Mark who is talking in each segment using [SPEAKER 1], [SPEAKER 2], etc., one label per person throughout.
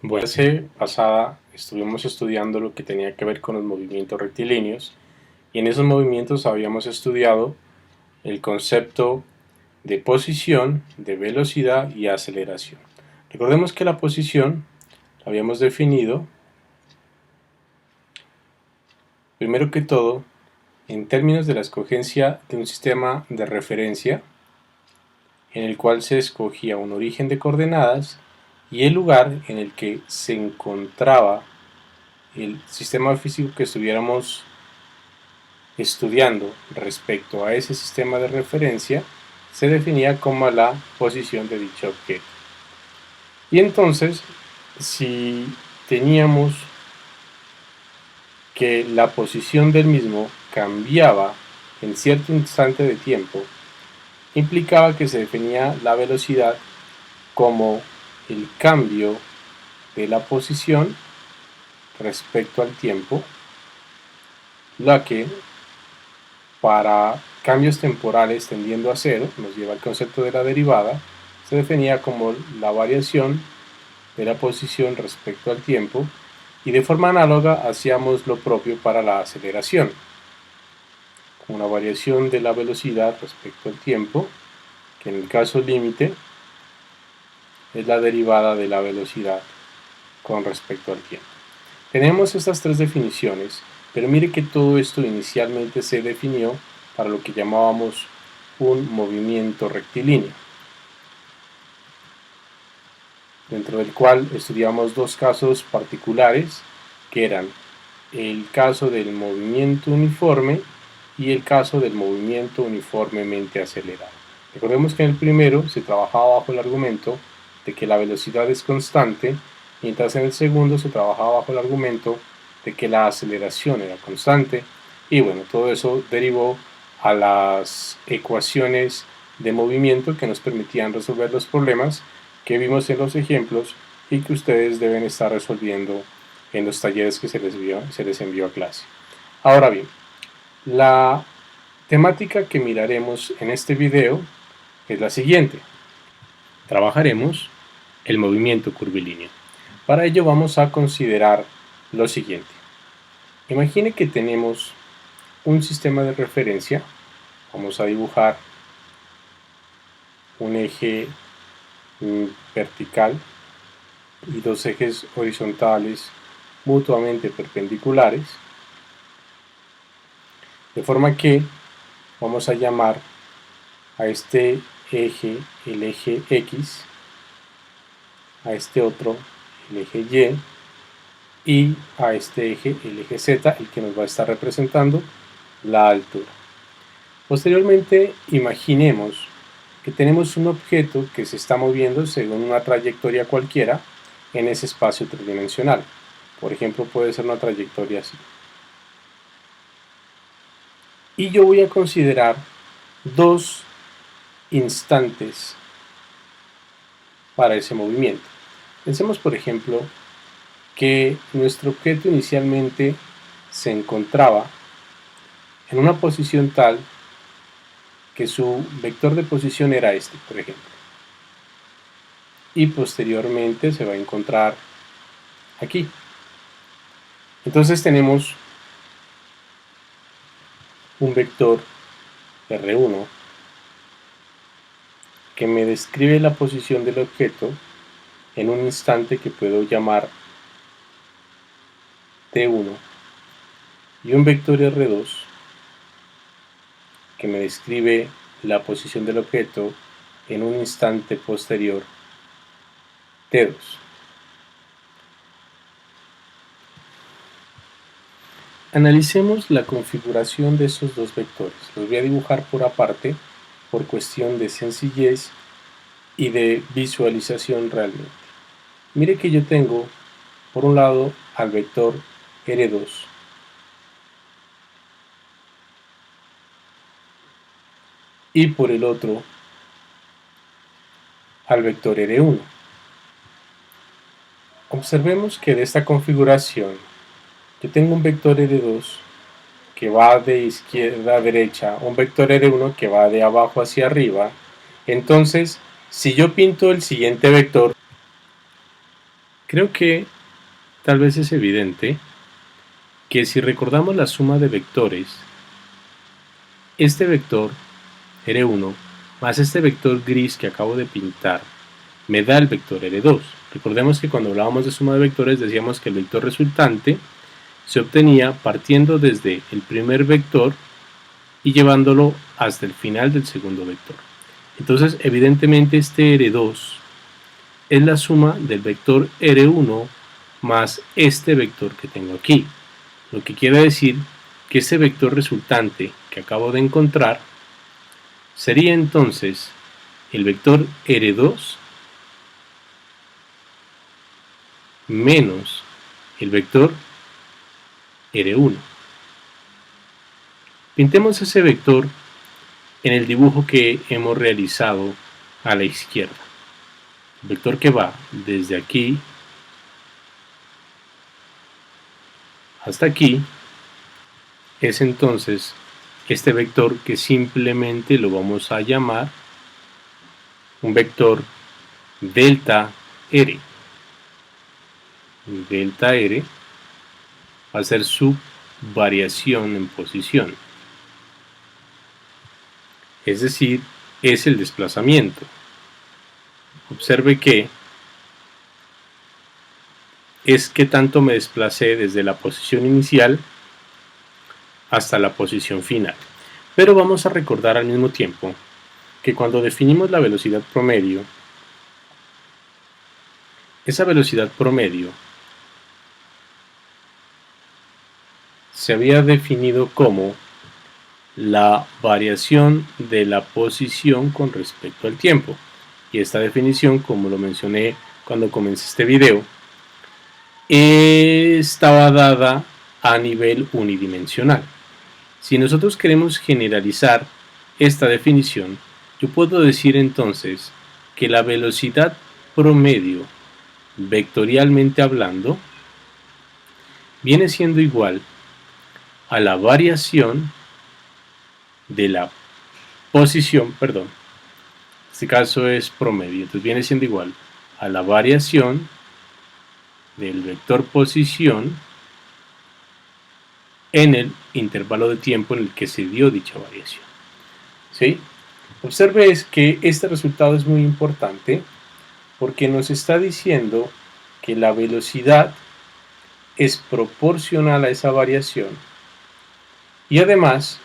[SPEAKER 1] Bueno, la clase pasada estuvimos estudiando lo que tenía que ver con los movimientos rectilíneos y en esos movimientos habíamos estudiado el concepto de posición, de velocidad y aceleración. Recordemos que la posición la habíamos definido primero que todo en términos de la escogencia de un sistema de referencia en el cual se escogía un origen de coordenadas y el lugar en el que se encontraba el sistema físico que estuviéramos estudiando respecto a ese sistema de referencia se definía como la posición de dicho objeto. Y entonces, si teníamos que la posición del mismo cambiaba en cierto instante de tiempo, implicaba que se definía la velocidad como el cambio de la posición respecto al tiempo, la que para cambios temporales tendiendo a cero, nos lleva al concepto de la derivada, se definía como la variación de la posición respecto al tiempo, y de forma análoga hacíamos lo propio para la aceleración, con una variación de la velocidad respecto al tiempo, que en el caso límite es la derivada de la velocidad con respecto al tiempo. Tenemos estas tres definiciones, pero mire que todo esto inicialmente se definió para lo que llamábamos un movimiento rectilíneo, dentro del cual estudiamos dos casos particulares, que eran el caso del movimiento uniforme y el caso del movimiento uniformemente acelerado. Recordemos que en el primero se trabajaba bajo el argumento de que la velocidad es constante, mientras en el segundo se trabajaba bajo el argumento de que la aceleración era constante, y bueno, todo eso derivó a las ecuaciones de movimiento que nos permitían resolver los problemas que vimos en los ejemplos y que ustedes deben estar resolviendo en los talleres que se les envió a clase. Ahora bien, la temática que miraremos en este video es la siguiente. Trabajaremos el movimiento curvilíneo. Para ello vamos a considerar lo siguiente. Imagine que tenemos un sistema de referencia. Vamos a dibujar un eje vertical y dos ejes horizontales mutuamente perpendiculares, de forma que vamos a llamar a este eje el eje X, a este otro el eje Y a este eje el eje Z, el que nos va a estar representando la altura. Posteriormente, imaginemos que tenemos un objeto que se está moviendo según una trayectoria cualquiera en ese espacio tridimensional. Por ejemplo, puede ser una trayectoria así. Y yo voy a considerar dos instantes para ese movimiento. Pensemos, por ejemplo, que nuestro objeto inicialmente se encontraba en una posición tal que su vector de posición era este, por ejemplo. Y posteriormente se va a encontrar aquí. Entonces tenemos un vector R1 que me describe la posición del objeto en un instante que puedo llamar T1, y un vector R2 que me describe la posición del objeto en un instante posterior T2. Analicemos la configuración de esos dos vectores. Los voy a dibujar por aparte por cuestión de sencillez y de visualización realmente. Mire que yo tengo por un lado al vector R2 y por el otro al vector R1. Observemos que de esta configuración yo tengo un vector R2 que va de izquierda a derecha, un vector R1 que va de abajo hacia arriba. Entonces, si yo pinto el siguiente vector, Creo que tal vez es evidente que si recordamos la suma de vectores, este vector R1 más este vector gris que acabo de pintar me da el vector R2. Recordemos que cuando hablábamos de suma de vectores decíamos que el vector resultante se obtenía partiendo desde el primer vector y llevándolo hasta el final del segundo vector. Entonces, evidentemente este R2 es la suma del vector R1 más este vector que tengo aquí. Lo que quiere decir que este vector resultante que acabo de encontrar sería entonces el vector R2 menos el vector R1. Pintemos ese vector en el dibujo que hemos realizado a la izquierda. El vector que va desde aquí hasta aquí es entonces este vector que simplemente lo vamos a llamar un vector delta R. Delta R va a ser su variación en posición. Es decir, es el desplazamiento. Observe que es que tanto me desplacé desde la posición inicial hasta la posición final. Pero vamos a recordar al mismo tiempo que cuando definimos la velocidad promedio, esa velocidad promedio se había definido como la variación de la posición con respecto al tiempo. Y esta definición, como lo mencioné cuando comencé este video, estaba dada a nivel unidimensional. Si nosotros queremos generalizar esta definición, yo puedo decir entonces que la velocidad promedio, vectorialmente hablando, viene siendo igual a la variación de la posición, en este caso es promedio, entonces viene siendo igual a la variación del vector posición en el intervalo de tiempo en el que se dio dicha variación. ¿Sí? Observe que este resultado es muy importante porque nos está diciendo que la velocidad es proporcional a esa variación y además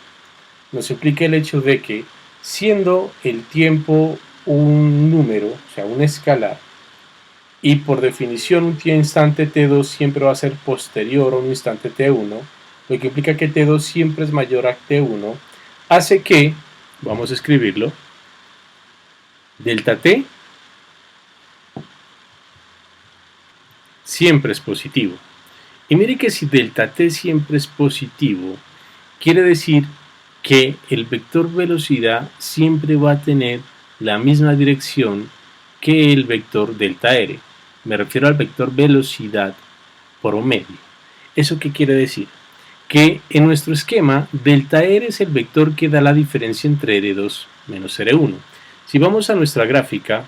[SPEAKER 1] nos implica el hecho de que siendo el tiempo un número, o sea, un escalar, y por definición un instante t2 siempre va a ser posterior a un instante t1, lo que implica que t2 siempre es mayor a t1, hace que, vamos a escribirlo, delta t siempre es positivo. Y mire que si delta t siempre es positivo, quiere decir que el vector velocidad siempre va a tener la misma dirección que el vector delta r. Me refiero al vector velocidad promedio. ¿Eso qué quiere decir? Que en nuestro esquema, delta r es el vector que da la diferencia entre r2 menos r1. Si vamos a nuestra gráfica,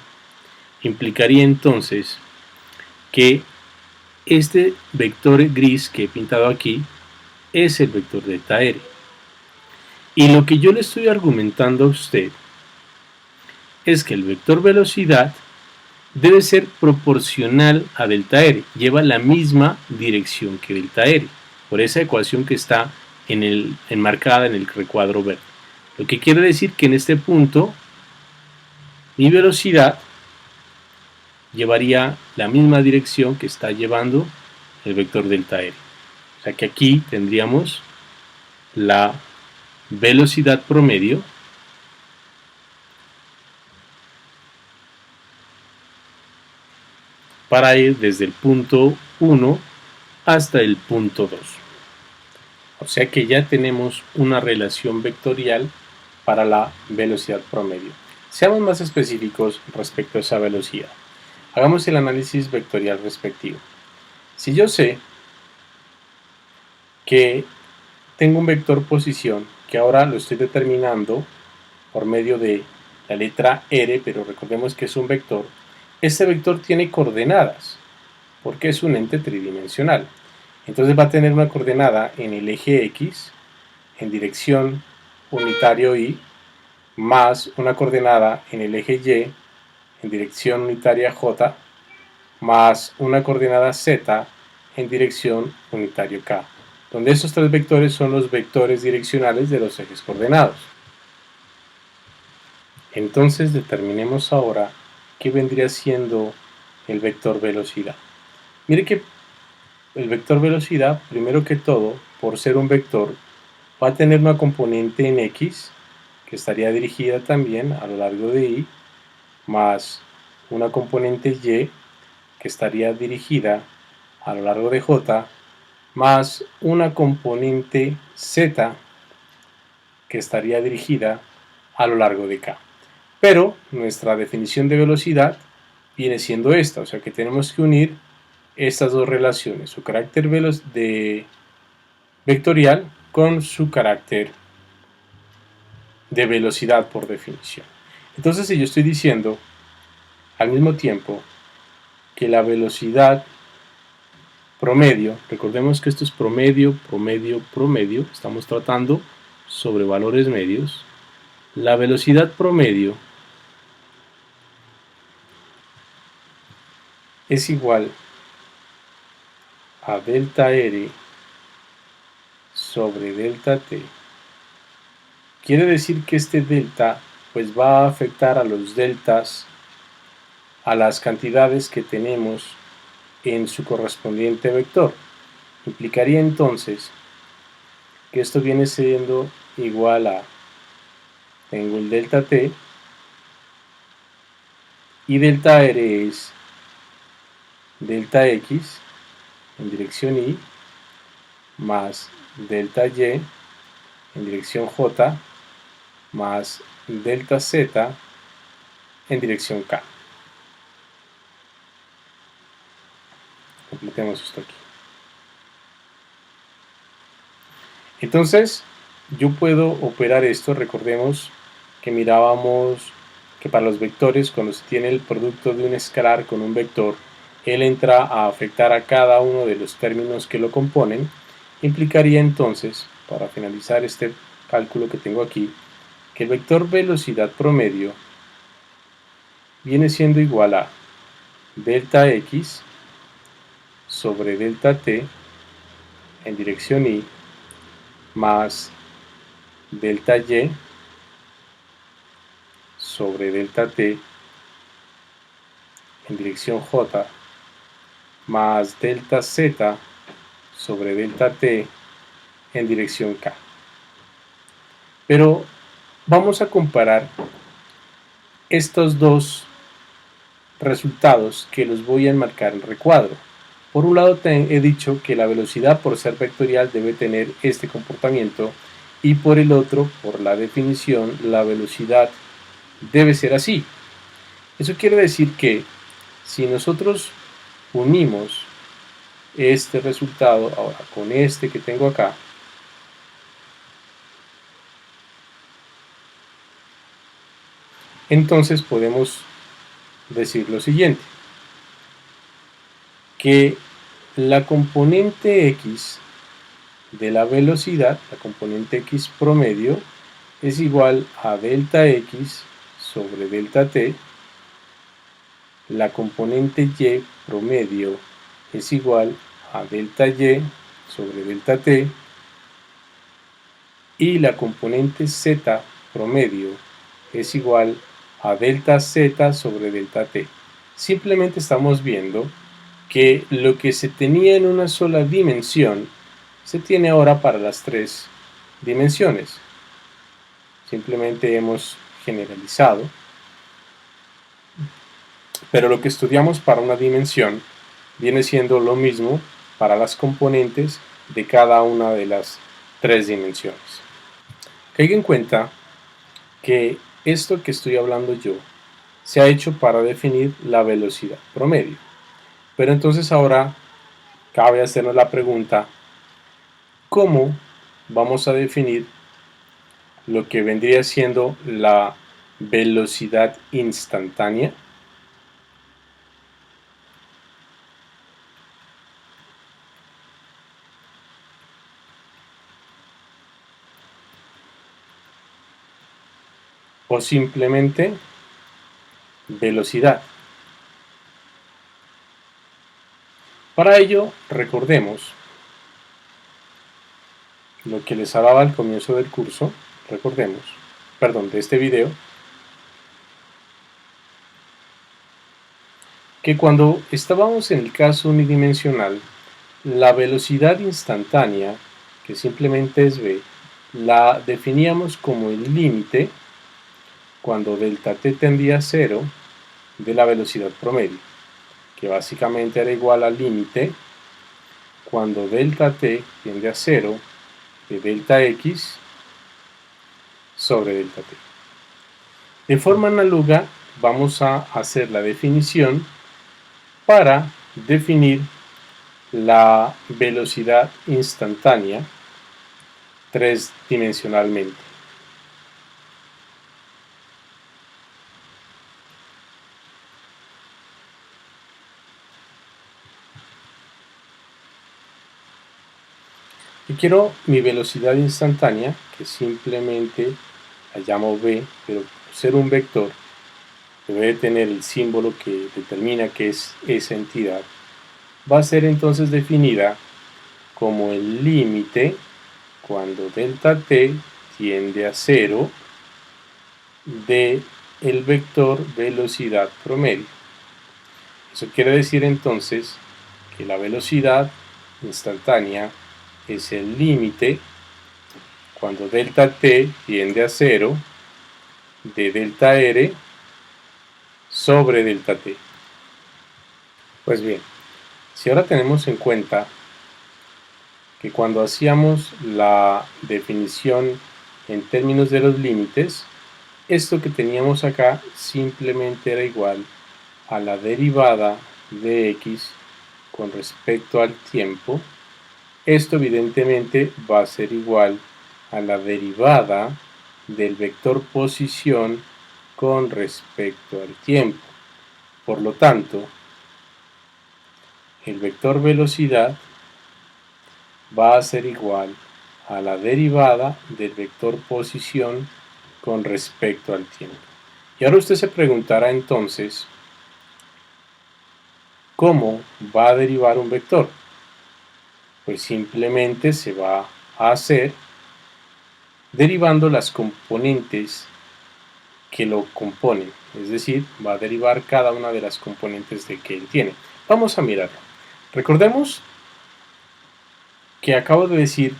[SPEAKER 1] implicaría entonces que este vector gris que he pintado aquí es el vector delta r. Y lo que yo le estoy argumentando a usted es que el vector velocidad debe ser proporcional a delta r, lleva la misma dirección que delta r, por esa ecuación que está enmarcada en el recuadro verde. Lo que quiere decir que en este punto mi velocidad llevaría la misma dirección que está llevando el vector delta r. O sea que aquí tendríamos la velocidad promedio para ir desde el punto 1 hasta el punto 2. O sea que ya tenemos una relación vectorial para la velocidad promedio. Seamos más específicos respecto a esa velocidad. Hagamos el análisis vectorial respectivo. Si yo sé que tengo un vector posición que ahora lo estoy determinando por medio de la letra r, pero recordemos que es un vector, este vector tiene coordenadas. porque es un ente tridimensional. Entonces va a tener una coordenada en el eje X, en dirección unitario Y, más una coordenada en el eje Y, en dirección unitaria J, más una coordenada Z en dirección unitario K, donde estos tres vectores son los vectores direccionales de los ejes coordenados. Entonces determinemos ahora qué vendría siendo el vector velocidad. Mire que el vector velocidad, primero que todo, por ser un vector, va a tener una componente en X, que estaría dirigida también a lo largo de Y, más una componente Y, que estaría dirigida a lo largo de J, más una componente Z, que estaría dirigida a lo largo de K. Pero nuestra definición de velocidad viene siendo esta, o sea que tenemos que unir estas dos relaciones, su carácter vectorial con su carácter de velocidad por definición. Entonces, si yo estoy diciendo al mismo tiempo que la velocidad promedio, recordemos que esto es promedio, estamos tratando sobre valores medios, la velocidad promedio es igual a delta R sobre delta T. Quiere decir que este delta pues va a afectar a los deltas, a las cantidades que tenemos en su correspondiente vector. Implicaría entonces que esto viene siendo igual a, tengo el delta T, y delta R es delta X en dirección Y, más delta Y en dirección J, más delta Z en dirección K. Completemos esto aquí. Entonces, yo puedo operar esto. Recordemos que mirábamos que para los vectores, cuando se tiene el producto de un escalar con un vector, él entra a afectar a cada uno de los términos que lo componen. Implicaría entonces, para finalizar este cálculo que tengo aquí, que el vector velocidad promedio viene siendo igual a delta X sobre delta T en dirección Y, más delta Y sobre delta T en dirección J, más delta Z sobre delta T en dirección K. Pero vamos a comparar estos dos resultados que los voy a enmarcar en recuadro. Por un lado he dicho que la velocidad por ser vectorial debe tener este comportamiento, y por el otro, por la definición, la velocidad debe ser así. Eso quiere decir que si nosotros unimos este resultado ahora con este que tengo acá, entonces podemos decir lo siguiente, que la componente X de la velocidad, la componente X promedio, es igual a delta X sobre delta T, la componente Y promedio es igual a delta Y sobre delta T, y la componente Z promedio es igual a delta Z sobre delta T. Simplemente estamos viendo que lo que se tenía en una sola dimensión se tiene ahora para las tres dimensiones. Simplemente hemos generalizado, pero lo que estudiamos para una dimensión viene siendo lo mismo para las componentes de cada una de las tres dimensiones. Caiga en cuenta que esto que estoy hablando yo se ha hecho para definir la velocidad promedio. Pero entonces ahora cabe hacernos la pregunta, ¿cómo vamos a definir lo que vendría siendo la velocidad instantánea? o simplemente velocidad. Para ello, recordemos lo que les hablaba al comienzo del curso, de este video, que cuando estábamos en el caso unidimensional, la velocidad instantánea, que simplemente es v, la definíamos como el límite cuando delta t tendía a 0 de la velocidad promedio, que básicamente era igual al límite cuando delta t tiende a 0 de delta x sobre delta t. De forma análoga vamos a hacer la definición para definir la velocidad instantánea tridimensionalmente. Y quiero mi velocidad instantánea, que simplemente la llamo v, pero por ser un vector debe tener el símbolo que determina que es esa entidad, va a ser entonces definida como el límite cuando delta t tiende a 0 de el vector velocidad promedio. Eso quiere decir entonces que la velocidad instantánea es el límite cuando delta t tiende a 0 de delta r sobre delta t. Pues bien, si ahora tenemos en cuenta que cuando hacíamos la definición en términos de los límites, esto que teníamos acá simplemente era igual a la derivada de x con respecto al tiempo. Esto evidentemente va a ser igual a la derivada del vector posición con respecto al tiempo. Por lo tanto, el vector velocidad va a ser igual a la derivada del vector posición con respecto al tiempo. Y ahora usted se preguntará entonces, ¿cómo va a derivar un vector? Pues simplemente se va a hacer derivando las componentes que lo componen, es decir, va a derivar cada una de las componentes de que él tiene. Vamos a mirarlo. Recordemos que acabo de decir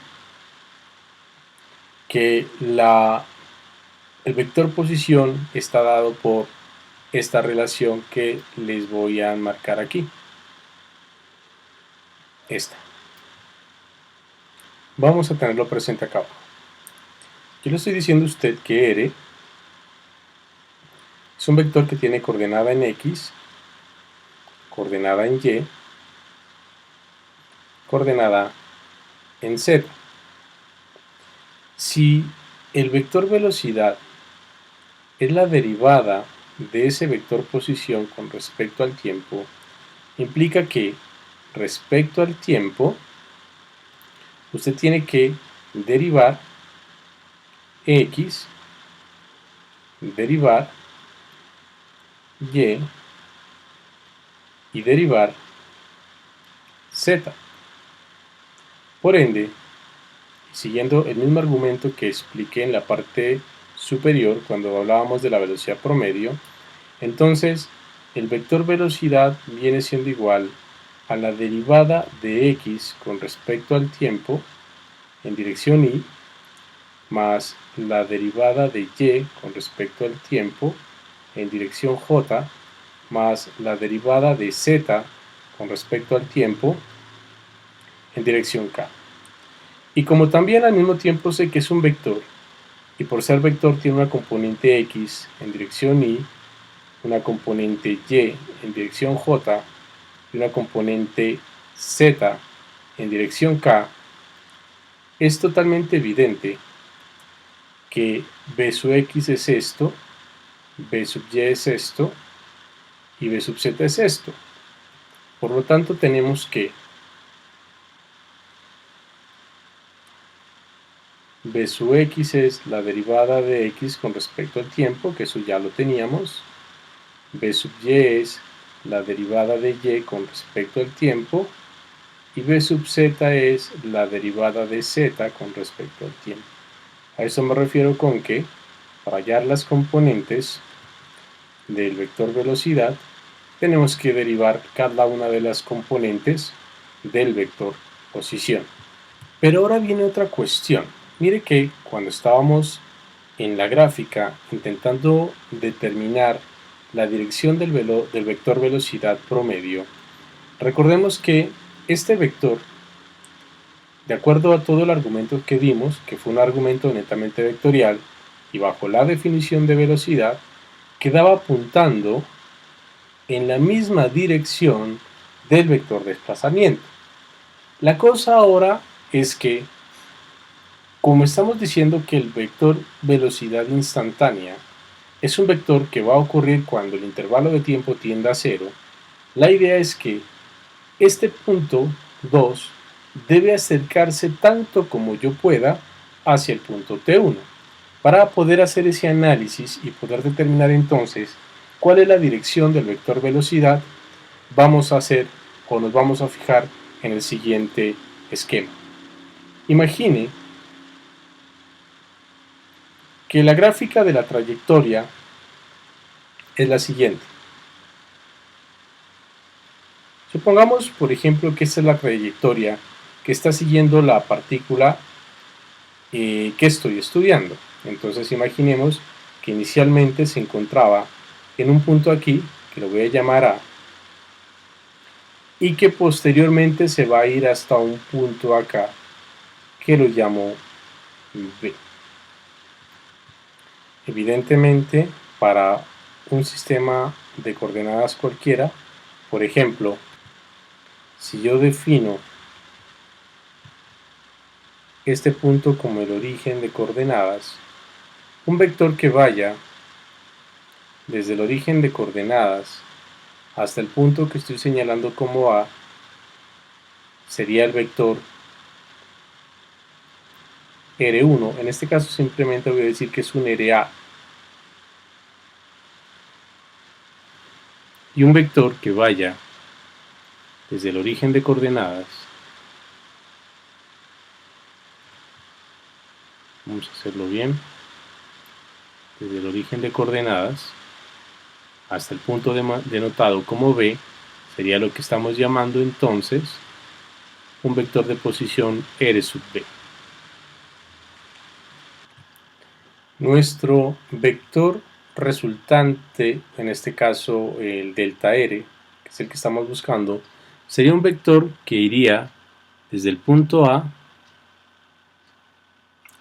[SPEAKER 1] que el vector posición está dado por esta relación que les voy a marcar aquí. Esta. Vamos a tenerlo presente acá abajo. Yo le estoy diciendo a usted que R es un vector que tiene coordenada en X, coordenada en Y, coordenada en Z. Si el vector velocidad es la derivada de ese vector posición con respecto al tiempo, implica que respecto al tiempo usted tiene que derivar X, derivar y derivar Z. Por ende, siguiendo el mismo argumento que expliqué en la parte superior cuando hablábamos de la velocidad promedio, entonces el vector velocidad viene siendo igual a la derivada de x con respecto al tiempo en dirección y más la derivada de y con respecto al tiempo en dirección j más la derivada de z con respecto al tiempo en dirección k. Y como también al mismo tiempo sé que es un vector, y por ser vector tiene una componente x en dirección y, una componente y en dirección j y una componente z en dirección k, es totalmente evidente que b sub x es esto, b sub y es esto y b sub z es esto. Por lo tanto tenemos que b sub x es la derivada de x con respecto al tiempo, que eso ya lo teníamos. B sub y es la derivada de y con respecto al tiempo. Y b sub z es la derivada de z con respecto al tiempo. A eso me refiero con que, para hallar las componentes del vector velocidad, tenemos que derivar cada una de las componentes del vector posición. Pero ahora viene otra cuestión. Mire que cuando estábamos en la gráfica intentando determinar la dirección del vector velocidad promedio, recordemos que este vector, de acuerdo a todo el argumento que dimos, que fue un argumento netamente vectorial, y bajo la definición de velocidad, quedaba apuntando en la misma dirección del vector desplazamiento. La cosa ahora es que, como estamos diciendo que el vector velocidad instantánea es un vector que va a ocurrir cuando el intervalo de tiempo tienda a 0, la idea es que este punto 2 debe acercarse tanto como yo pueda hacia el punto T1. Para poder hacer ese análisis y poder determinar entonces cuál es la dirección del vector velocidad, vamos a hacer o nos vamos a fijar en el siguiente esquema. Imagine que la gráfica de la trayectoria es la siguiente. Supongamos, por ejemplo, que esta es la trayectoria que está siguiendo la partícula que estoy estudiando. Entonces imaginemos que inicialmente se encontraba en un punto aquí, que lo voy a llamar A, y que posteriormente se va a ir hasta un punto acá, que lo llamo B. Evidentemente, para un sistema de coordenadas cualquiera, por ejemplo, si yo defino este punto como el origen de coordenadas, un vector que vaya desde el origen de coordenadas hasta el punto que estoy señalando como A sería el vector R1. En este caso simplemente voy a decir que es un RA. Y un vector que vaya desde el origen de coordenadas, vamos a hacerlo bien, desde el origen de coordenadas hasta el punto denotado como B, sería lo que estamos llamando entonces un vector de posición R sub B. Nuestro vector resultante, en este caso el delta R, que es el que estamos buscando, sería un vector que iría desde el punto A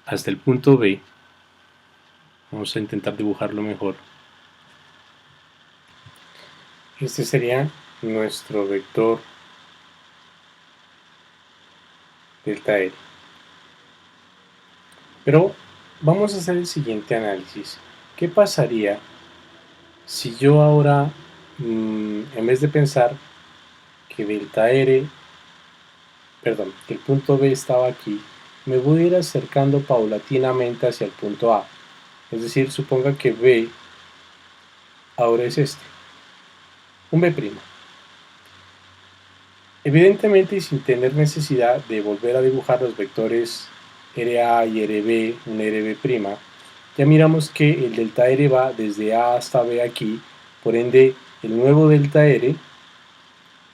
[SPEAKER 1] hasta el punto B. Vamos a intentar dibujarlo mejor. Este sería nuestro vector delta R. Pero vamos a hacer el siguiente análisis. ¿Qué pasaría si yo ahora, en vez de pensar que delta R, perdón, que el punto B estaba aquí, me voy a ir acercando paulatinamente hacia el punto A? Es decir, suponga que B ahora es este, un B'. Evidentemente, y sin tener necesidad de volver a dibujar los vectores RA y RB, un RB', ya miramos que el delta R va desde A hasta B aquí, por ende el nuevo delta R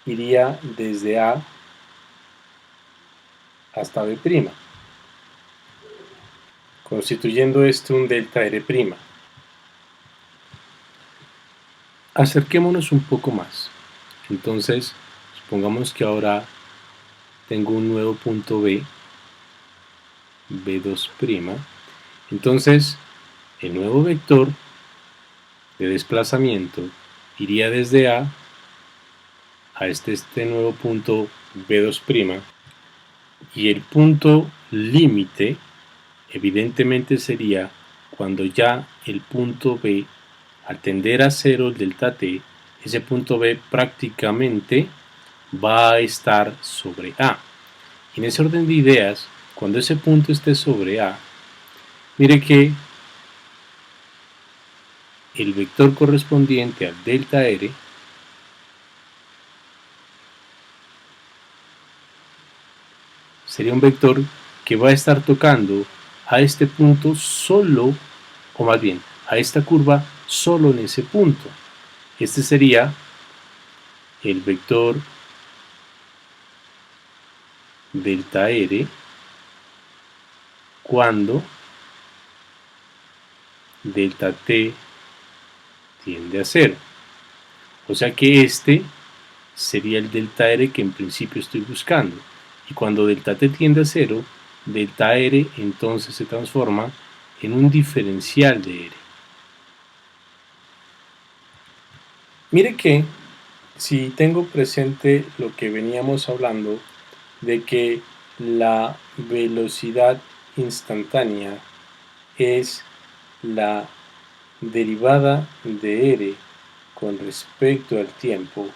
[SPEAKER 1] iría desde A hasta B', constituyendo esto un delta R'. Acerquémonos un poco más. Entonces, supongamos que ahora tengo un nuevo punto B, B2'. Entonces, el nuevo vector de desplazamiento iría desde A este nuevo punto B2', y el punto límite evidentemente sería cuando ya el punto B, al tender a 0 el delta t, ese punto B prácticamente va a estar sobre A. Y en ese orden de ideas, cuando ese punto esté sobre A, Mire que el vector correspondiente al delta r sería un vector que va a estar tocando a este punto solo, o más bien, a esta curva solo en ese punto. Este sería el vector delta r cuando delta t tiende a 0. O sea que este sería el delta r que en principio estoy buscando. Y cuando delta t tiende a 0, delta r entonces se transforma en un diferencial de r. Mire que si tengo presente lo que veníamos hablando de que la velocidad instantánea es la derivada de r con respecto al tiempo,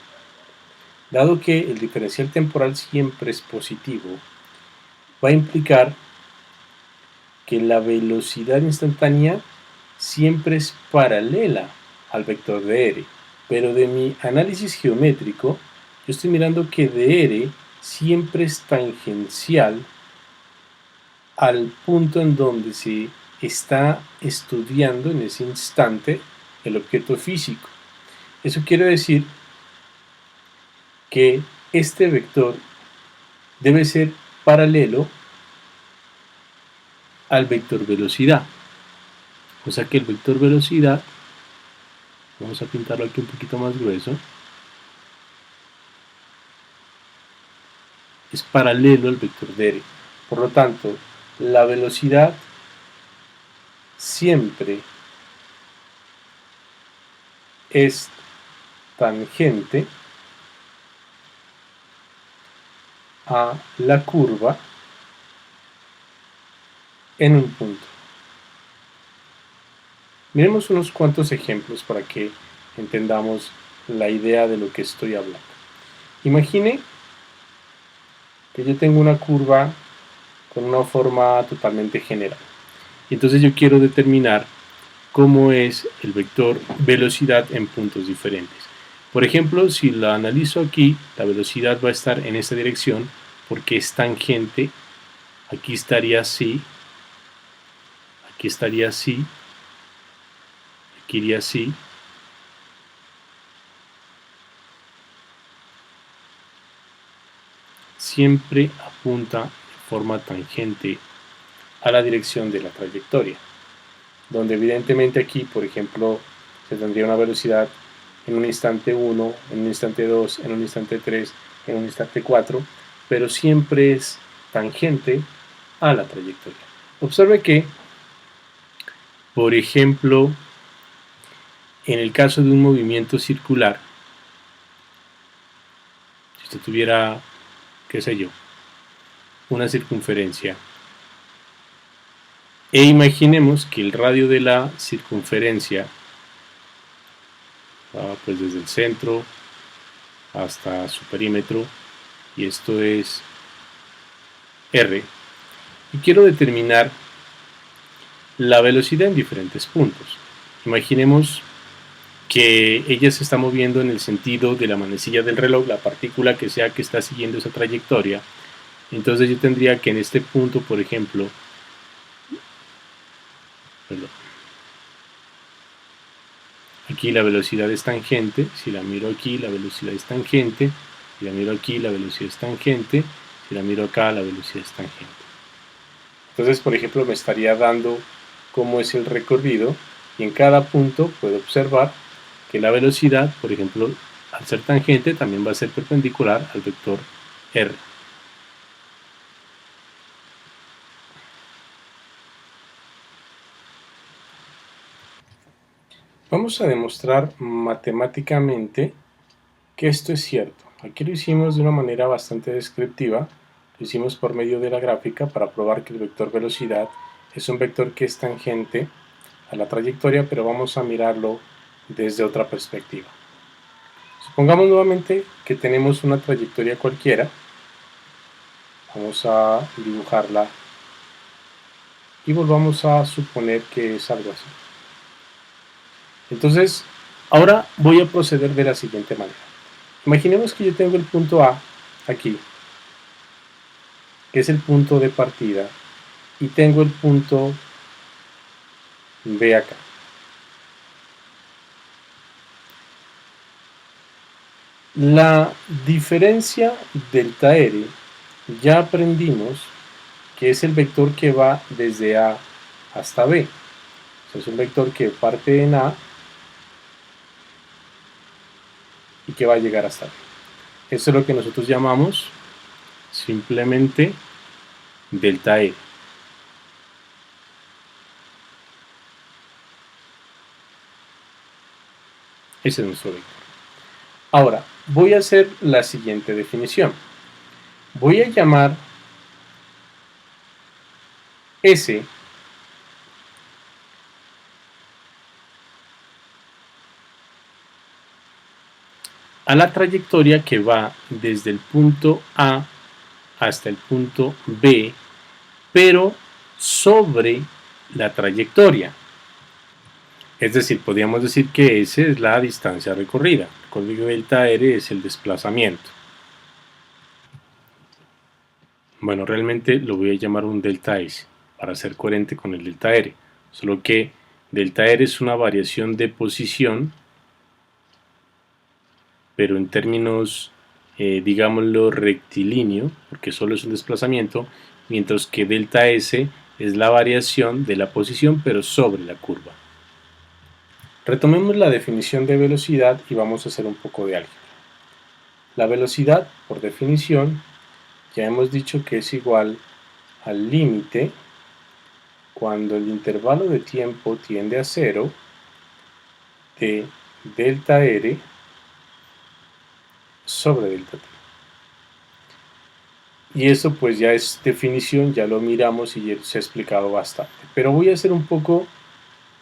[SPEAKER 1] dado que el diferencial temporal siempre es positivo, va a implicar que la velocidad instantánea siempre es paralela al vector de r. Pero de mi análisis geométrico, yo estoy mirando que dr siempre es tangencial al punto en donde se está estudiando en ese instante el objeto físico. Eso quiere decir que este vector debe ser paralelo al vector velocidad. O sea que el vector velocidad, vamos a pintarlo aquí un poquito más grueso, es paralelo al vector de r. Por lo tanto, la velocidad siempre es tangente a la curva en un punto. Miremos unos cuantos ejemplos para que entendamos la idea de lo que estoy hablando. Imagine que yo tengo una curva con una forma totalmente general. Y entonces yo quiero determinar cómo es el vector velocidad en puntos diferentes. Por ejemplo, si la analizo aquí, la velocidad va a estar en esta dirección porque es tangente. Aquí estaría así, aquí estaría así, aquí iría así. Siempre apunta de forma tangente a la dirección de la trayectoria, donde evidentemente aquí, por ejemplo, se tendría una velocidad en un instante 1, en un instante 2, en un instante 3, en un instante 4, pero siempre es tangente a la trayectoria. Observe que, por ejemplo, en el caso de un movimiento circular, si usted tuviera, qué sé yo, una circunferencia, e imaginemos que el radio de la circunferencia va pues desde el centro hasta su perímetro, y esto es r, y quiero determinar la velocidad en diferentes puntos. Imaginemos que ella se está moviendo en el sentido de la manecilla del reloj, la partícula que sea que está siguiendo esa trayectoria. Entonces yo tendría que en este punto, por ejemplo, aquí la velocidad es tangente, si la miro aquí la velocidad es tangente, si la miro aquí la velocidad es tangente, si la miro acá la velocidad es tangente. Entonces, por ejemplo, me estaría dando cómo es el recorrido, y en cada punto puedo observar que la velocidad, por ejemplo, al ser tangente también va a ser perpendicular al vector r. Vamos a demostrar matemáticamente que esto es cierto. Aquí lo hicimos de una manera bastante descriptiva, lo hicimos por medio de la gráfica para probar que el vector velocidad es un vector que es tangente a la trayectoria, pero vamos a mirarlo desde otra perspectiva. Supongamos nuevamente que tenemos una trayectoria cualquiera. Vamos a dibujarla y volvamos a suponer que es algo así. Entonces, ahora voy a proceder de la siguiente manera. Imaginemos que yo tengo el punto A aquí, que es el punto de partida, y tengo el punto B acá. La diferencia delta R ya aprendimos que es el vector que va desde A hasta B. Es un vector que parte en A y que va a llegar hasta B. Esto es lo que nosotros llamamos simplemente delta R. Ese es nuestro vector. Ahora, voy a hacer la siguiente definición. Voy a llamar S a la trayectoria que va desde el punto A hasta el punto B, pero sobre la trayectoria. Es decir, podríamos decir que S es la distancia recorrida. El código delta R es el desplazamiento. Bueno, realmente lo voy a llamar un delta S para ser coherente con el delta R. Solo que delta R es una variación de posición, pero en términos, digámoslo, rectilíneo, porque solo es un desplazamiento, mientras que delta S es la variación de la posición, pero sobre la curva. Retomemos la definición de velocidad y vamos a hacer un poco de álgebra. La velocidad, por definición, ya hemos dicho que es igual al límite cuando el intervalo de tiempo tiende a cero de delta R sobre delta T. Y eso pues ya es definición, ya lo miramos y se ha explicado bastante. Pero voy a hacer un poco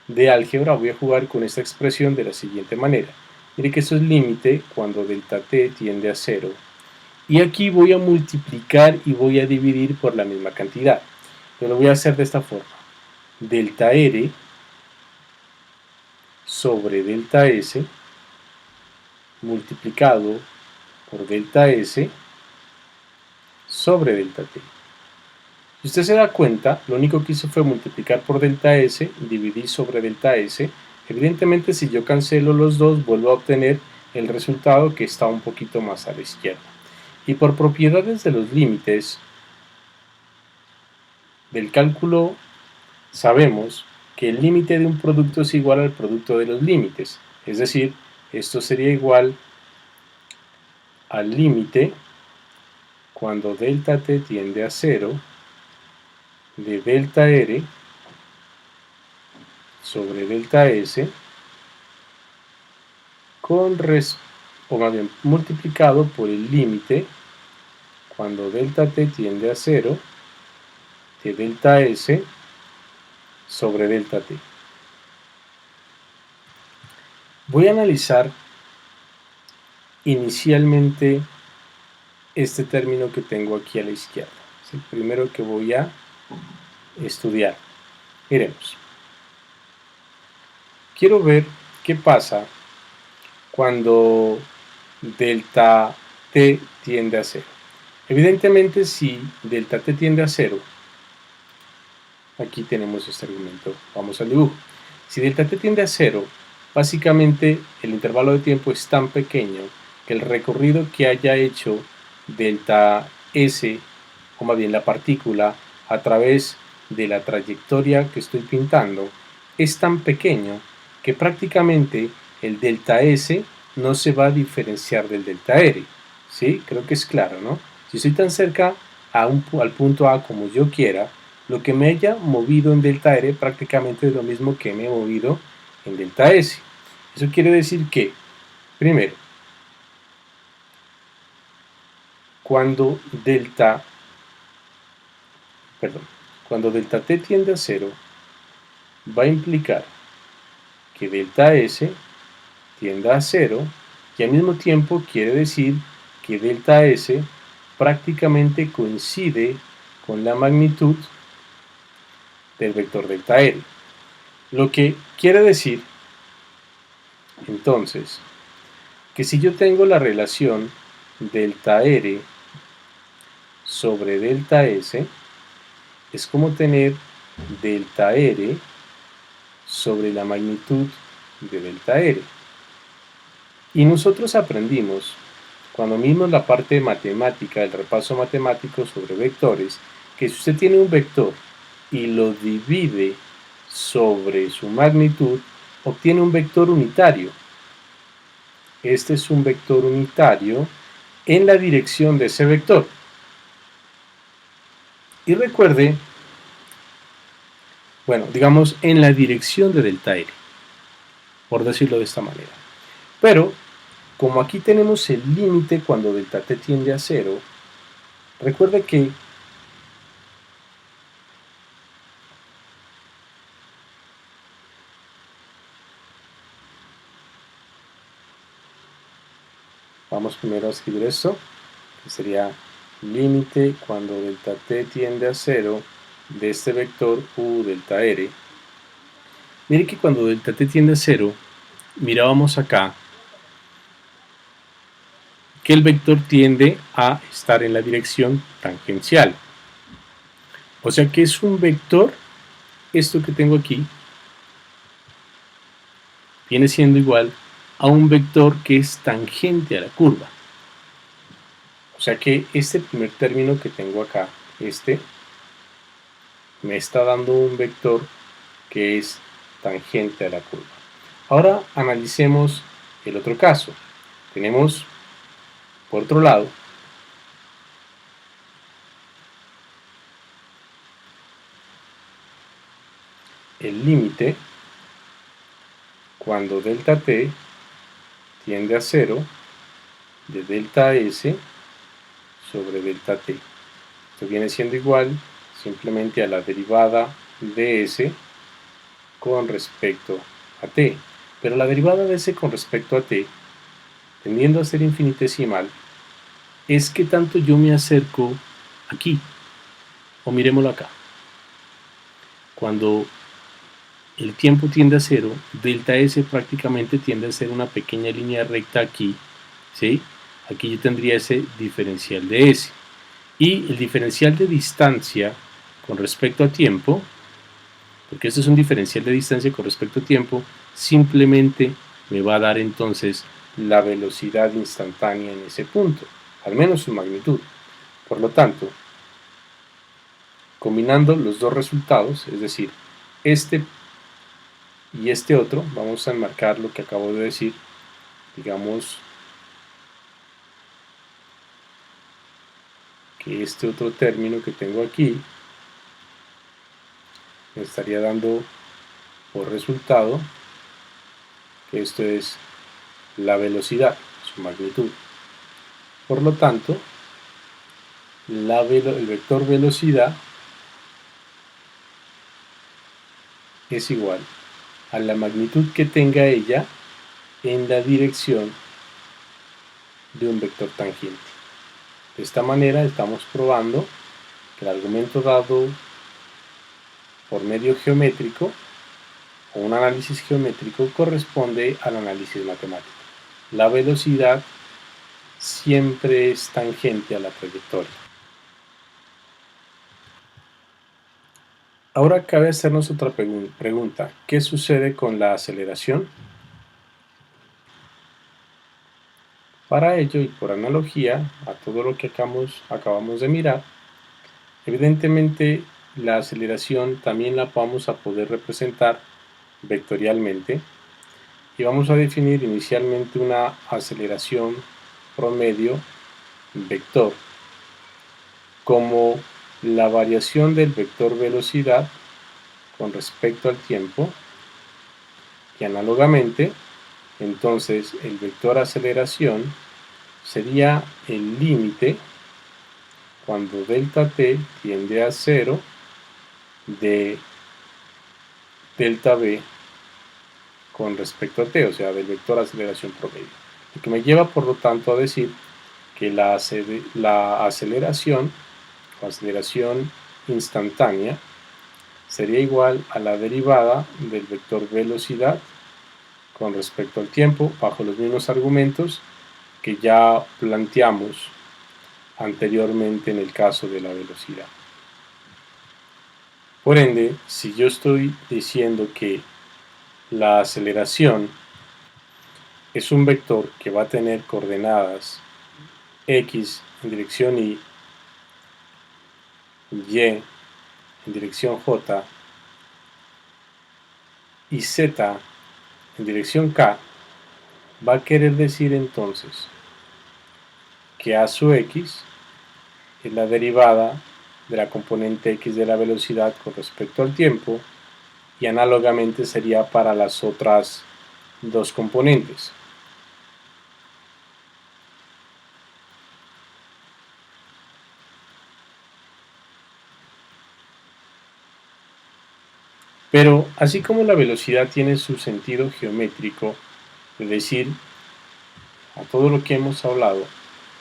[SPEAKER 1] de álgebra, voy a jugar con esta expresión de la siguiente manera. Mire que esto es límite cuando delta T tiende a cero. Y aquí voy a multiplicar y voy a dividir por la misma cantidad. Yo lo voy a hacer de esta forma. Delta R sobre delta S multiplicado por delta S sobre delta T. Si usted se da cuenta, lo único que hizo fue multiplicar por delta S, dividir sobre delta S. Evidentemente, si yo cancelo los dos, vuelvo a obtener el resultado que está un poquito más a la izquierda. Y por propiedades de los límites del cálculo, sabemos que el límite de un producto es igual al producto de los límites. Es decir, esto sería igual al límite cuando delta T tiende a 0 de delta R sobre delta S o más bien multiplicado por el límite cuando delta T tiende a 0 de delta S sobre delta T. Voy a analizar inicialmente este término que tengo aquí a la izquierda. Es el primero que voy a estudiar. Miremos. Quiero ver qué pasa cuando delta T tiende a 0. Evidentemente, si delta T tiende a 0, aquí tenemos este argumento. Vamos al dibujo. Si delta T tiende a 0, básicamente el intervalo de tiempo es tan pequeño que el recorrido que haya hecho delta S, o más bien la partícula, a través de la trayectoria que estoy pintando, es tan pequeño que prácticamente el delta S no se va a diferenciar del delta R. ¿Sí? Creo que es claro, ¿no? Si estoy tan cerca al punto A como yo quiera, lo que me haya movido en delta R prácticamente es lo mismo que me he movido en delta S. Eso quiere decir que, primero, cuando delta T tiende a 0, va a implicar que delta S tienda a 0 y al mismo tiempo quiere decir que delta S prácticamente coincide con la magnitud del vector delta R. Lo que quiere decir, entonces, que si yo tengo la relación delta R sobre delta S, es como tener delta R sobre la magnitud de delta R. Y nosotros aprendimos, cuando vimos la parte matemática, el repaso matemático sobre vectores, que si usted tiene un vector y lo divide sobre su magnitud, obtiene un vector unitario. Este es un vector unitario en la dirección de ese vector. Y recuerde, bueno, digamos en la dirección de delta R, por decirlo de esta manera. Pero, como aquí tenemos el límite cuando delta t tiende a 0, recuerde que vamos primero a escribir esto, que sería límite cuando delta t tiende a 0 de este vector u delta r. Mire que cuando delta t tiende a 0, mirábamos acá que el vector tiende a estar en la dirección tangencial. O sea que es un vector, esto que tengo aquí, viene siendo igual a un vector que es tangente a la curva. O sea que este primer término que tengo acá, me está dando un vector que es tangente a la curva. Ahora analicemos el otro caso. Tenemos, por otro lado, el límite cuando delta t tiende a 0 de delta s sobre delta t. Esto viene siendo igual simplemente a la derivada de s con respecto a t. Pero la derivada de s con respecto a t, tendiendo a ser infinitesimal, es que tanto yo me acerco aquí. O miremoslo acá. Cuando el tiempo tiende a 0, delta S prácticamente tiende a ser una pequeña línea recta aquí, ¿sí? Aquí yo tendría ese diferencial de S. Y el diferencial de distancia con respecto a tiempo, porque esto es un diferencial de distancia con respecto a tiempo, simplemente me va a dar entonces la velocidad instantánea en ese punto, al menos su magnitud. Por lo tanto, combinando los dos resultados, es decir, este y este otro, vamos a enmarcar lo que acabo de decir, digamos que este otro término que tengo aquí me estaría dando por resultado que esto es la velocidad, su magnitud. Por lo tanto, el vector velocidad es igual a la magnitud que tenga ella en la dirección de un vector tangente. De esta manera estamos probando que el argumento dado por medio geométrico o un análisis geométrico corresponde al análisis matemático. La velocidad siempre es tangente a la trayectoria. Ahora cabe hacernos otra pregunta. ¿Qué sucede con la aceleración? Para ello, y por analogía a todo lo que acabamos de mirar, evidentemente la aceleración también la vamos a poder representar vectorialmente y vamos a definir inicialmente una aceleración promedio vector como la variación del vector velocidad con respecto al tiempo y análogamente entonces el vector aceleración sería el límite cuando delta t tiende a 0 de delta v con respecto a t, o sea del vector aceleración promedio. Lo que me lleva por lo tanto a decir que la aceleración instantánea sería igual a la derivada del vector velocidad con respecto al tiempo bajo los mismos argumentos que ya planteamos anteriormente en el caso de la velocidad. Por ende, si yo estoy diciendo que la aceleración es un vector que va a tener coordenadas x en dirección y en dirección j y z en dirección k, va a querer decir entonces que a sub x es la derivada de la componente x de la velocidad con respecto al tiempo, y análogamente sería para las otras dos componentes. Pero así como la velocidad tiene su sentido geométrico, es decir, a todo lo que hemos hablado,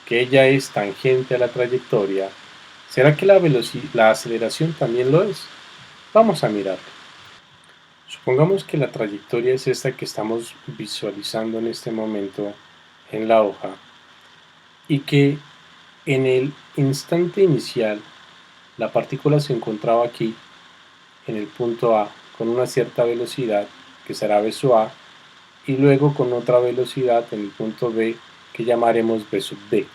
[SPEAKER 1] que ella es tangente a la trayectoria, ¿será que la aceleración también lo es? Vamos a mirarlo. Supongamos que la trayectoria es esta que estamos visualizando en este momento en la hoja, y que en el instante inicial la partícula se encontraba aquí en el punto A con una cierta velocidad que será v sub a, y luego con otra velocidad en el punto B que llamaremos v sub d.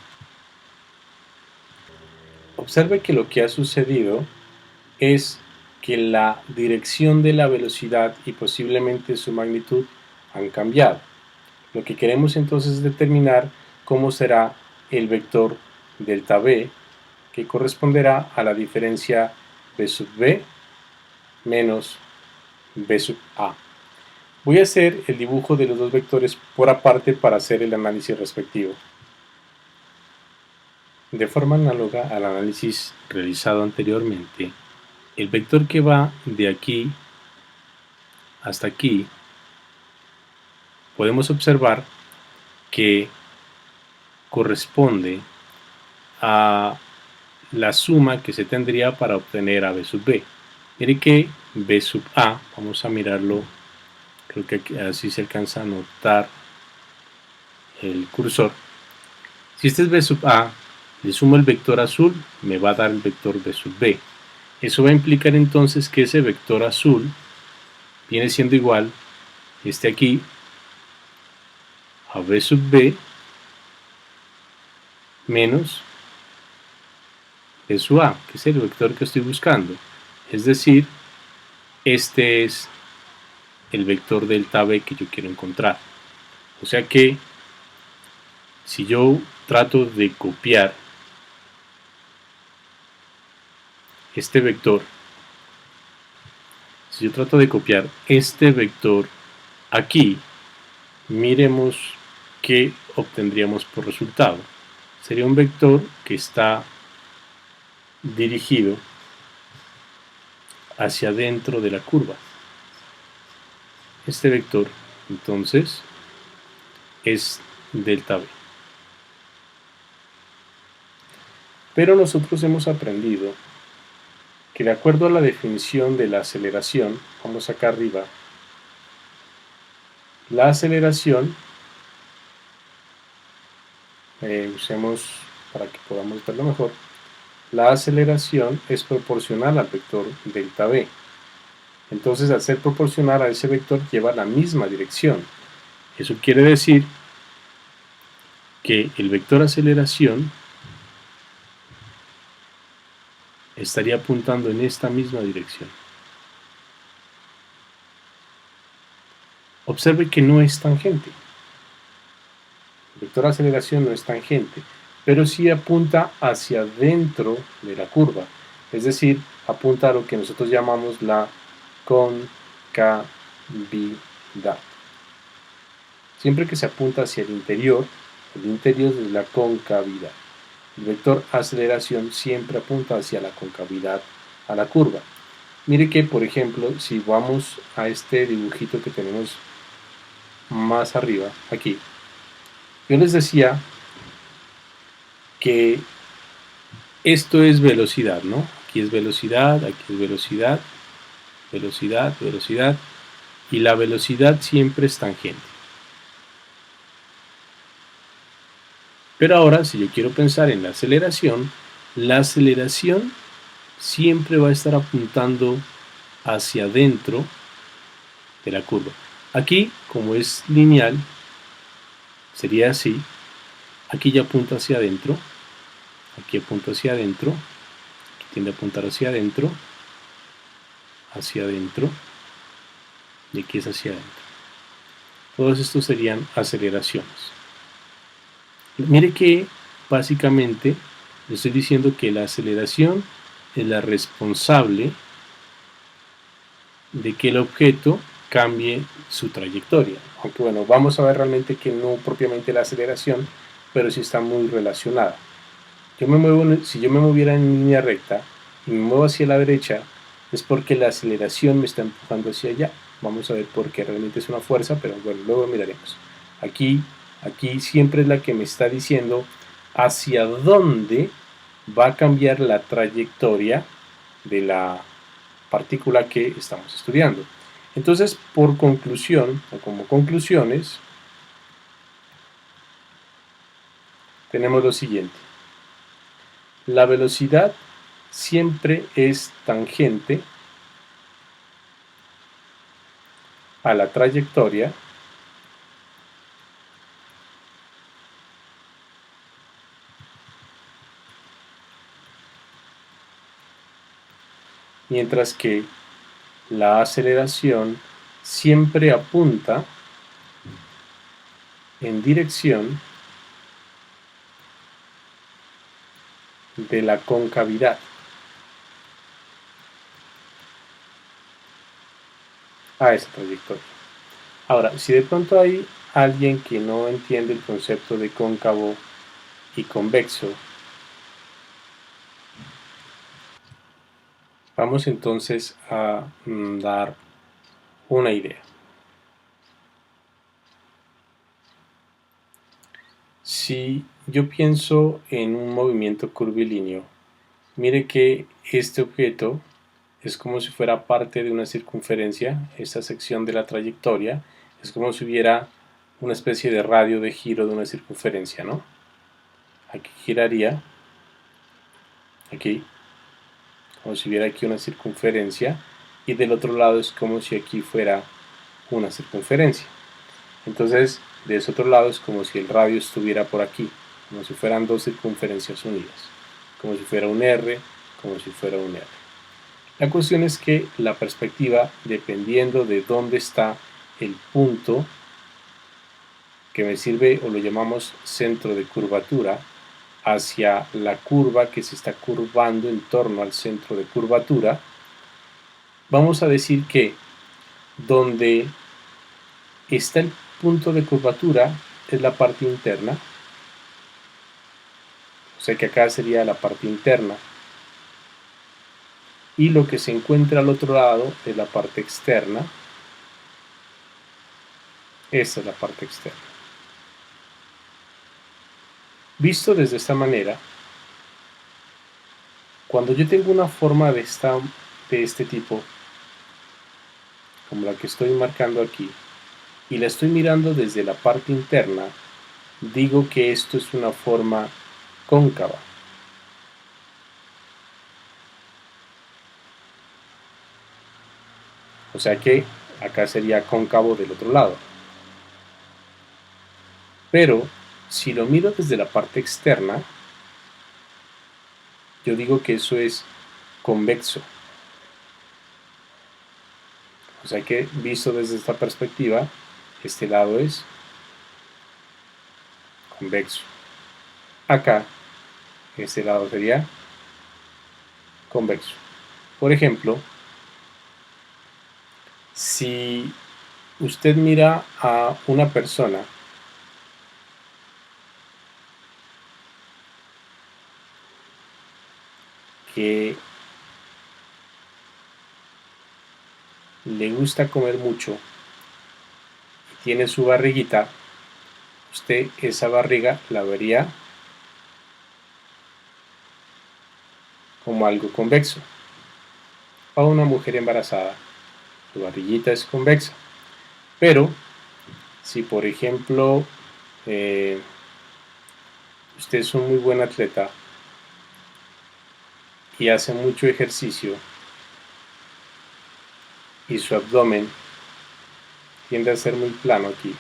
[SPEAKER 1] Observe que lo que ha sucedido es que la dirección de la velocidad y posiblemente su magnitud han cambiado. Lo que queremos entonces es determinar cómo será el vector delta v, que corresponderá a la diferencia v sub b menos v sub a. Voy a hacer el dibujo de los dos vectores por aparte para hacer el análisis respectivo. De forma análoga al análisis realizado anteriormente, el vector que va de aquí hasta aquí, podemos observar que corresponde a la suma que se tendría para obtener a v sub b. Mire que v sub a, vamos a mirarlo, creo que aquí, así se alcanza a notar el cursor. Si este es v sub a, le sumo el vector azul, me va a dar el vector v sub b. Eso va a implicar entonces que ese vector azul viene siendo igual, este aquí, a v sub b menos v sub a, que es el vector que estoy buscando. Es decir, este es el vector delta v que yo quiero encontrar. O sea que si yo trato de copiar este vector, aquí, miremos qué obtendríamos por resultado. Sería un vector que está dirigido hacia adentro de la curva. Este vector, entonces, es delta v. Pero nosotros hemos aprendido que de acuerdo a la definición de la aceleración, vamos acá arriba, la aceleración, usemos para que podamos verlo mejor, la aceleración es proporcional al vector delta v. Entonces, al ser proporcional a ese vector, lleva la misma dirección. Eso quiere decir que el vector aceleración estaría apuntando en esta misma dirección. Observe que no es tangente. El vector aceleración no es tangente, pero sí apunta hacia dentro de la curva, es decir, apunta a lo que nosotros llamamos la concavidad. Siempre que se apunta hacia el interior es la concavidad. El vector aceleración siempre apunta hacia la concavidad, a la curva. Mire que, por ejemplo, si vamos a este dibujito que tenemos más arriba, aquí, yo les decía que esto es velocidad, ¿no? Aquí es velocidad, aquí es velocidad, velocidad, velocidad, y la velocidad siempre es tangente. Pero ahora, si yo quiero pensar en la aceleración siempre va a estar apuntando hacia adentro de la curva. Aquí, como es lineal, sería así. Aquí ya apunta hacia adentro, aquí apunta hacia adentro, aquí tiende a apuntar hacia adentro, y aquí es hacia adentro. Todos estos serían aceleraciones. Mire que básicamente le estoy diciendo que la aceleración es la responsable de que el objeto cambie su trayectoria. Aunque bueno, vamos a ver realmente que no propiamente la aceleración, pero sí está muy relacionada. Si yo me moviera en línea recta y me muevo hacia la derecha, es porque la aceleración me está empujando hacia allá. Vamos a ver por qué realmente es una fuerza, pero bueno, luego miraremos. Aquí siempre es la que me está diciendo hacia dónde va a cambiar la trayectoria de la partícula que estamos estudiando. Entonces, por conclusión, o como conclusiones, tenemos lo siguiente. La velocidad siempre es tangente a la trayectoria mientras que la aceleración siempre apunta en dirección de la concavidad. A esa trayectoria. Ahora, si de pronto hay alguien que no entiende el concepto de cóncavo y convexo, vamos entonces a dar una idea. Si yo pienso en un movimiento curvilíneo, mire que este objeto es como si fuera parte de una circunferencia, esta sección de la trayectoria es como si hubiera una especie de radio de giro de una circunferencia, ¿no? Aquí giraría, aquí, como si hubiera aquí una circunferencia, y del otro lado es como si aquí fuera una circunferencia. Entonces, de ese otro lado es como si el radio estuviera por aquí, como si fueran dos circunferencias unidas, como si fuera un R, como si fuera un R. La cuestión es que la perspectiva, dependiendo de dónde está el punto que me sirve o lo llamamos centro de curvatura, hacia la curva que se está curvando en torno al centro de curvatura, vamos a decir que donde está el punto de curvatura es la parte interna, o sea que acá sería la parte interna, y lo que se encuentra al otro lado es la parte externa. Esta es la parte externa. Visto desde esta manera, cuando yo tengo una forma de este tipo, como la que estoy marcando aquí, y la estoy mirando desde la parte interna, digo que esto es una forma cóncava. O sea que acá sería cóncavo del otro lado. Pero si lo miro desde la parte externa, yo digo que eso es convexo. O sea que visto desde esta perspectiva, este lado es convexo. Acá, este lado sería convexo. Por ejemplo, si usted mira a una persona que le gusta comer mucho y tiene su barriguita, usted esa barriga la vería como algo convexo. A una mujer embarazada, tu barriguita es convexa. Pero si por ejemplo usted es un muy buen atleta y hace mucho ejercicio y su abdomen tiende a ser muy plano aquí,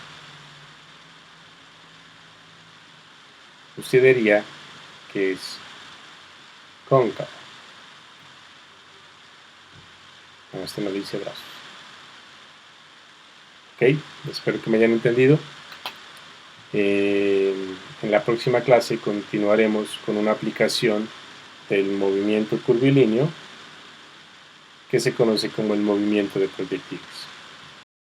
[SPEAKER 1] usted diría que es cóncavo. No, este no dice brazos. Ok, espero que me hayan entendido. En la próxima clase continuaremos con una aplicación del movimiento curvilíneo que se conoce como el movimiento de proyectiles.